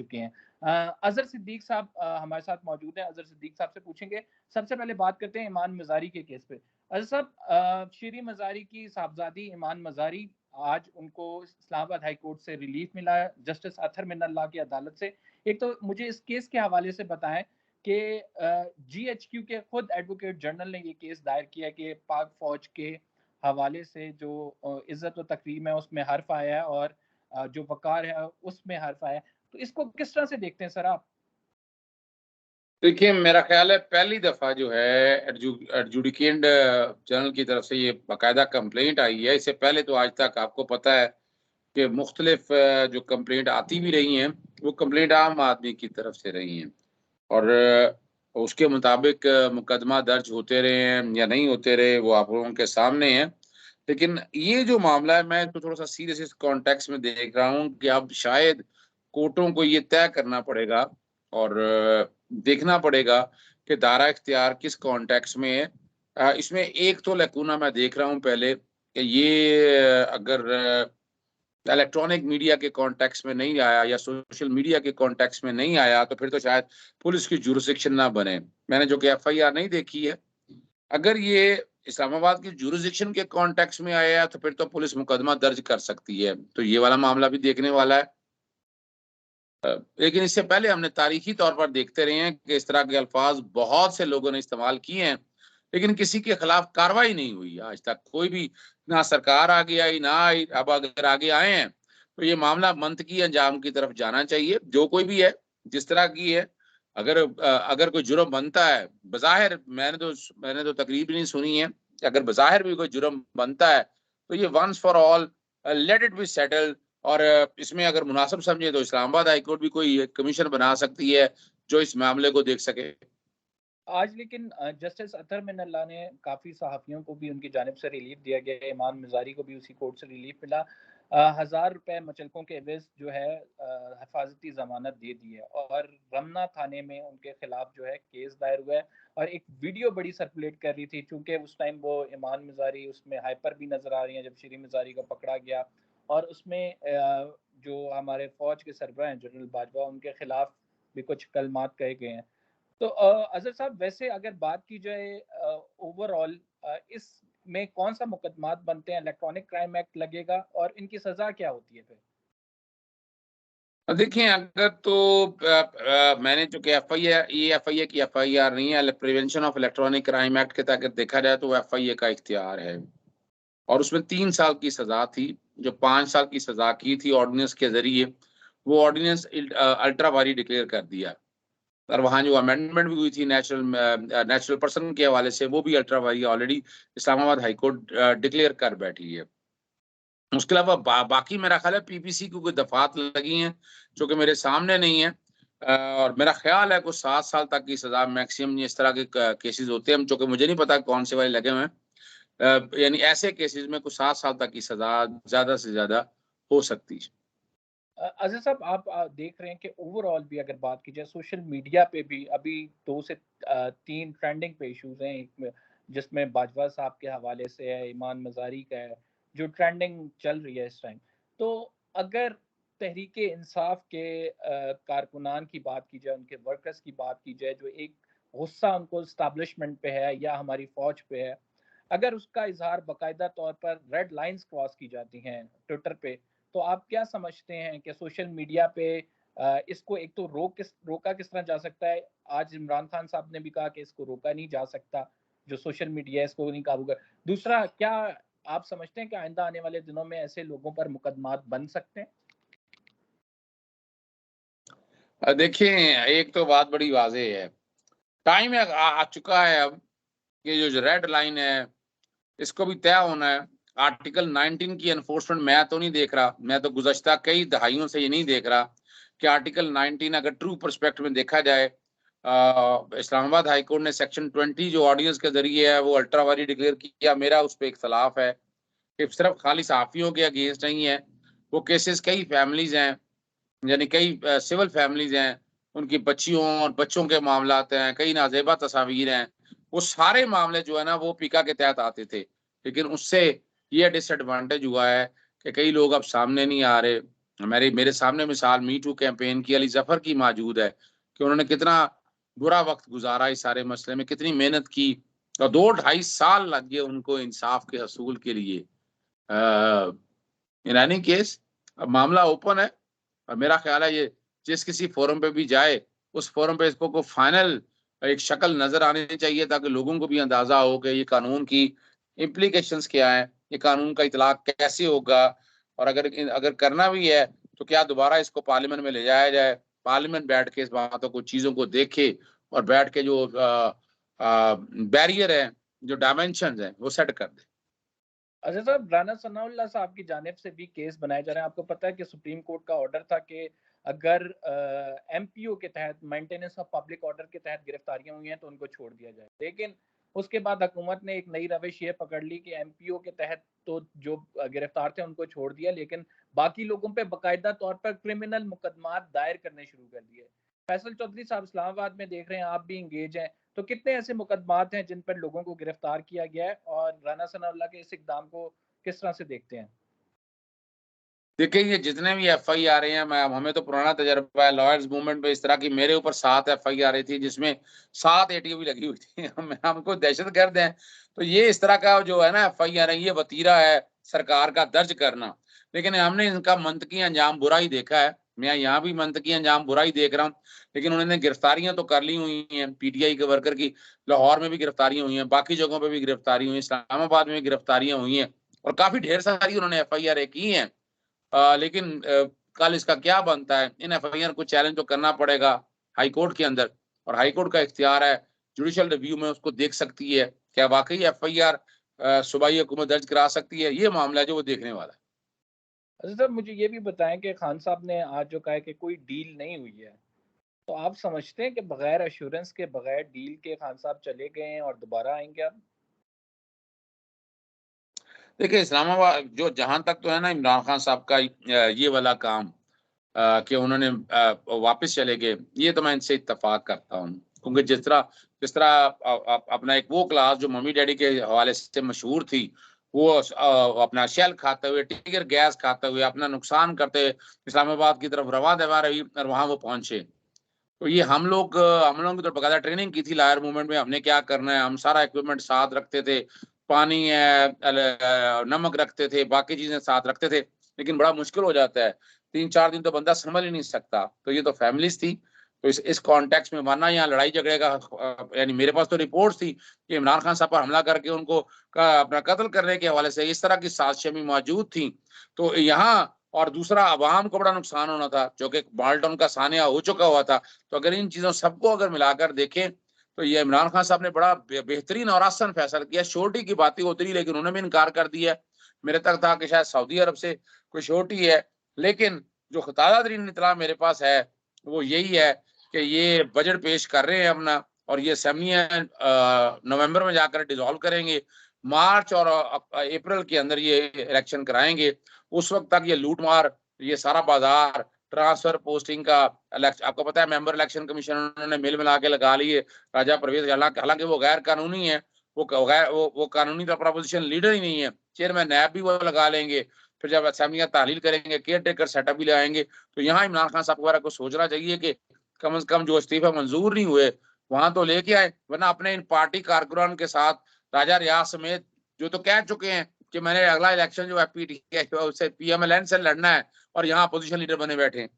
चुके हैं। अजहर सिद्दीक साहब हमारे साथ मौजूद हैं। अजहर सिद्दीक साहब से पूछेंगे। सबसे पहले बात करते हैं ईमान मज़ारी के केस पे। अजहर साहब, शीरी मज़ारी की साहबजादी ईमान मज़ारी, आज उनको इस्लामाबाद हाई कोर्ट से रिलीफ मिला है, जस्टिस अतहर मिनल्लाह की अदालत से। एक तो मुझे इस केस के हवाले से बताएं कि जीएचक्यू के खुद एडवोकेट जनरल ने ये केस दायर किया है कि पाक फौज के हवाले से जो इज्जत व तकरीम है उसमें हर्फ आया है, और जो वकार है उसमें हर्फ आया है। तो इसको किस तरह से देखते हैं सर आप? देखिए, मेरा ख्याल है पहली दफ़ा जो है एडजुडिकेट जनरल की तरफ से ये बाकायदा कंप्लेंट आई है। इससे पहले तो आज तक आपको पता है कि मुख्तलिफ जो कंप्लेंट आती भी रही हैं, वो कंप्लेंट आम आदमी की तरफ से रही हैं और उसके मुताबिक मुकदमा दर्ज होते रहे हैं या नहीं होते रहे, वो आप लोगों के सामने है। लेकिन ये जो मामला है, मैं इसको थोड़ा-सा सीरियस इस कॉन्टेक्स्ट में देख रहा हूँ कि अब शायद कोर्टों को ये तय करना पड़ेगा और देखना पड़ेगा कि दायरा इख्तियार किस कॉन्टेक्स्ट में है। इसमें एक तो लैकुना मैं देख रहा हूँ पहले कि ये अगर इलेक्ट्रॉनिक मीडिया के कॉन्टेक्स्ट में नहीं आया या सोशल मीडिया के कॉन्टेक्स्ट में नहीं आया, तो फिर तो शायद पुलिस की जुरिसडिक्शन ना बने। मैंने जो कि एफआईआर नहीं देखी है, अगर ये इस्लामाबाद की जुरिसडिक्शन के कॉन्टेक्स्ट में आया, तो फिर तो पुलिस मुकदमा दर्ज कर सकती है। तो ये वाला मामला भी देखने वाला है। लेकिन इससे पहले हमने तारीखी तौर पर देखते रहे हैं कि इस तरह के अल्फाज बहुत से लोगों ने इस्तेमाल किए हैं, लेकिन किसी के खिलाफ कार्रवाई नहीं हुई आज तक। कोई भी ना सरकार आगे आई ना आई। अब अगर आगे आए हैं तो ये मामला मंतकी अंजाम की तरफ जाना चाहिए। जो कोई भी है, जिस तरह की है, अगर कोई जुर्म बनता है, बज़ाहिर मैंने तो तकरीर भी नहीं सुनी है कि अगर बज़ाहिर भी कोई जुर्म बनता है तो ये once for all let it be settled. और इसमें अगर मुनासिब समझे तो इस्लामाबाद हाई कोर्ट भी कोई कमीशन बना सकती है जो इस मामले को देख सके। आज लेकिन जस्टिस अतहर मिनल्लाह ने काफ़ी सहाफ़ियों को भी उनकी जानिब से रिलीफ दिया गया है। ईमान मज़ारी को भी उसी कोर्ट से रिलीफ मिला। 1000 रुपए मुचलकों के एवज़ जो है हिफाजती ज़मानत दे दी है, और रमना थाने में उनके खिलाफ जो है केस दायर हुआ है। और एक वीडियो बड़ी सर्कुलेट कर रही थी, चूँकि उस टाइम वो ईमान मज़ारी उसमें हाइपर भी नज़र आ रही हैं जब शीरी मज़ारी को पकड़ा गया, और उसमें जो हमारे फ़ौज के सरबराह हैं जनरल बाजवा, उनके खिलाफ भी कुछ कलमात कहे गए हैं। तो अज़हर साहब, वैसे अगर बात की जाए ओवरऑल इसमें कौन-सा मुकदमात बनते हैं? इलेक्ट्रॉनिक क्राइम एक्ट लगेगा, और इनकी सज़ा क्या होती है फिर? देखिए, अगर तो मैंने जो कि एफआईए की एफआईआर नहीं है, prevention of electronic crime act के तहत देखा जाए तो एफआईए का इख्तियार है और उसमें 3 साल की सजा थी। जो 5 साल की सजा की थी ऑर्डिनेंस के जरिए, वो ऑर्डिनेंस अल्ट्रा वारी डिक्लेयर कर दिया। और वहाँ जो अमेंडमेंट भी हुई थी नेचुरल पर्सन के हवाले से, वो भी अल्ट्रा वारी already Islamabad high court declare कर बैठी है। उसके अलावा बाकी मेरा ख्याल है पीपीसी की कोई दफात लगी हैं जो कि मेरे सामने नहीं है। और मेरा ख्याल है कुछ 7 साल तक की सजा मैक्सिमम इस तरह के केसेस होते हैं, जो कि मुझे नहीं पता कौन से वाले लगे हुए हैं। यानी ऐसे केसेस में कुछ 7 साल तक की सजा ज्यादा से ज्यादा हो सकती है। अज़हर साहब, आप देख रहे हैं कि ओवरऑल भी अगर बात की जाए, सोशल मीडिया पे भी अभी 2 से 3 ट्रेंडिंग पे इश्यूज़ हैं। एक में जिसमें बाजवा साहब के हवाले से है, ईमान मज़ारी का है, जो ट्रेंडिंग चल रही है इस टाइम। तो अगर तहरीके इंसाफ के कारकुनान की बात की जाए, उनके वर्कर्स की बात की जाए, जो एक गुस्सा उनको एस्टेब्लिशमेंट पे है या हमारी फ़ौज पे है, अगर उसका इज़हार बाकायदा तौर पर रेड लाइन्स क्रॉस की जाती हैं ट्विटर पे, तो आप क्या समझते हैं कि सोशल मीडिया पे इसको एक तो रोका किस तरह जा सकता है? आज इमरान खान साहब ने भी कहा कि इसको रोका नहीं जा सकता, जो सोशल मीडिया है इसको नहीं काबू कर। दूसरा, क्या आप समझते हैं कि आइंदा आने वाले दिनों में ऐसे लोगों पर मुकदमात बन सकते हैं? देखिए, एक तो बात बड़ी वाज़ेह है। टाइम आ चुका है अब कि जो रेड लाइन है, इसको भी तय होना है। आर्टिकल 19 की एनफोर्समेंट मैं तो नहीं देख रहा। मैं तो गुज़श्ता कई दहाइयों से ये नहीं देख रहा कि आर्टिकल 19 अगर ट्रू पर्सपेक्ट में देखा जाए, इस्लामाबाद हाई कोर्ट ने सेक्शन 20 जो ऑर्डिनेंस के ज़रिए है, वो अल्ट्रा वायलेंस डिक्लेयर किया। मेरा उस पे इख्तिलाफ है कि सिर्फ़ खाली सहाफ़ियों के अगेंस्ट नहीं है। वो केसेस कई फैमिलीज़ हैं, यानी कई सिविल फैमिलीज़ हैं, उनकी बच्चियों और बच्चों के मामलात हैं, कई नाज़ेबा तस्वीर हैं। वो सारे मामले जो है ना, वो पीका के तहत आते थे। लेकिन उससे ये डिसएडवांटेज हुआ है कि कई लोग अब सामने नहीं आ रहे मेरे सामने मिसाल मी टू कैंपेन की अली जफर की मौजूद है कि उन्होंने कितना बुरा वक्त गुजारा इस सारे मसले में, कितनी मेहनत की और 2-2.5 साल लग गए उनको इंसाफ के हसूल के लिए। इन एनी केस अब मामला ओपन है और मेरा ख्याल है ये जिस किसी फोरम पे भी जाए उस फोरम पे इसको को फाइनल एक शक्ल नजर आनी चाहिए ताकि लोगों को भी अंदाजा हो कि ये कानून की इम्प्लीकेशंस क्या है, ये कानून का इतलाक कैसे होगा, और अगर अगर करना भी है तो क्या दोबारा इसको पार्लियामेंट में ले जाया जाए, पार्लियामेंट बैठ के इस बातों को चीजों को देखे और बैठ के जो बैरियर है, जो डायमेंशन है वो सेट कर दे। अच्छा साहब, राना सनाउल्लाह साहब की जानिब से भी केस बनाए जा रहे हैं। आपको पता है कि सुप्रीम कोर्ट का ऑर्डर था कि अगर एमपीओ के तहत, मेंटेनेंस ऑफ पब्लिक ऑर्डर के तहत गिरफ्तारियां हुई हैं तो उनको छोड़ दिया जाए, लेकिन उसके बाद हुकूमत ने एक नई रविश ये पकड़ ली कि एमपीओ के तहत तो जो गिरफ्तार थे उनको छोड़ दिया, लेकिन बाकी लोगों पे बाकायदा तौर पर क्रिमिनल मुकदमात दायर करने शुरू कर दिए। फैसल चौधरी साहब इस्लामाबाद में देख रहे हैं, आप भी इंगेज हैं, तो कितने ऐसे मुकदमात हैं जिन पर लोगों को गिरफ्तार किया गया है और राना सनाउल्लाह के इस इकदाम को किस तरह से देखते हैं? देखिए ये जितने भी एफआईआर हैं, मैं हमें तो पुराना तजर्बा है लॉयर्स मूवमेंट में, इस तरह की मेरे ऊपर 7 एफआईआर थी जिसमें 7 एटीओ भी लगी हुई थी। हमको दहशतगर्द हैं, तो ये इस तरह का जो है ना एफआईआर है, ये वतीरा है सरकार का दर्ज करना, लेकिन हमने इनका मंतकी अंजाम बुरा ही देखा है। मैं यहाँ भी मंतकी अंजाम बुरा ही देख रहा हूँ, लेकिन उन्होंने गिरफ्तारियां तो कर ली हुई हैं, पीटीआई के वर्कर की लाहौर में भी गिरफ्तारियां हुई हैं, बाकी जगहों पर भी गिरफ्तारी हुई है, इस्लामाबाद में भी गिरफ्तारियां हुई हैं और काफी ढेर सारी उन्होंने एफआईआर की हैं। लेकिन कल इसका क्या बनता है, इन एफआईआर को चैलेंज तो करना पड़ेगा हाई कोर्ट के अंदर, और हाई कोर्ट का इख्तियार है जुडिशियल रिव्यू में उसको देख सकती है क्या वाकई एफआईआर सूबाई हुकूमत दर्ज करा सकती है, ये मामला है जो वो देखने वाला है। अच्छा साहब, मुझे ये भी बताएं कि खान साहब ने आज जो कहा है कि कोई डील नहीं हुई है, तो आप समझते हैं कि बगैर अश्योरेंस के, बगैर डील के खान साहब चले गए हैं और दोबारा आएंगे अब? देखिए इस्लामाबाद जो जहां तक तो है ना इमरान खान साहब का ये वाला काम कि उन्होंने वापस चले गए, ये तो मैं इनसे इत्तेफाक करता हूँ, क्योंकि जिस तरह अपना एक वो क्लास जो मम्मी डैडी के हवाले से मशहूर थी, वो अपना शेल खाते हुए, टिगर गैस खाते हुए, अपना नुकसान करते हुए इस्लामाबाद की तरफ रवा दवा रही और वहां वो पहुंचे। तो ये हम लोग की तो बकायदा ट्रेनिंग की थी लायर मूवमेंट में, हमने क्या करना है, हम सारा इक्विपमेंट साथ रखते थे, पानी है, नमक रखते थे, बाकी चीजें साथ रखते थे, लेकिन बड़ा मुश्किल हो जाता है, 3-4 दिन तो बंदा संभल ही नहीं सकता। तो ये तो फैमिलीज थी, तो इस कॉन्टेक्स्ट में, वरना यहाँ लड़ाई झगड़े का यानी मेरे पास तो रिपोर्ट थी कि इमरान खान साहब पर हमला करके उनको अपना कत्ल करने के हवाले से इस तरह की साजिशें भी मौजूद थी। तो यहाँ और दूसरा अवाम को बड़ा नुकसान होना था, जो कि माल्टन का सानिया हो चुका हुआ था। तो अगर इन चीजों सबको अगर मिलाकर देखें तो ये इमरान खान साहब ने बड़ा बेहतरीन और आसान फैसला किया। श्योरिटी की बात ही होती रही, लेकिन उन्होंने भी इनकार कर दिया। मेरे तक था कि शायद सऊदी अरब से कोई श्योरिटी है, लेकिन जो ताज़ा तरीन इतला मेरे पास है वो यही है कि ये बजट पेश कर रहे हैं अपना, और ये असेंबली नवंबर में जाकर डिसॉल्व करेंगे, मार्च और अप्रैल के अंदर ये इलेक्शन कराएंगे। उस वक्त तक ये लूट मार, ये सारा बाजार, ट्रांसफर पोस्टिंग का, आपको पता है मेंबर इलेक्शन कमीशन उन्होंने मिल मिला के लगा लिए राजा परवेज, हालांकि वो गैर कानूनी है, वो कानूनी तो प्रपोजिशन लीडर ही नहीं है, चेयरमैन नैब भी वो लगा लेंगे, फिर जब असेंबलियां ताहलील करेंगे केयर टेकर सेटअप भी लगाएंगे। तो यहाँ इमरान खान साहब वगैरह को सोचना चाहिए कि कम से कम जो इस्तीफा मंजूर नहीं हुए वहां तो लेके आए, वरना अपने इन पार्टी कारकुनान के साथ राजा रियाज समेत जो तो कह चुके हैं कि मैंने अगला इलेक्शन जो है पीटीआई उससे पीएमएलएन से लड़ना है और यहाँ अपोजिशन लीडर बने बैठे हैं।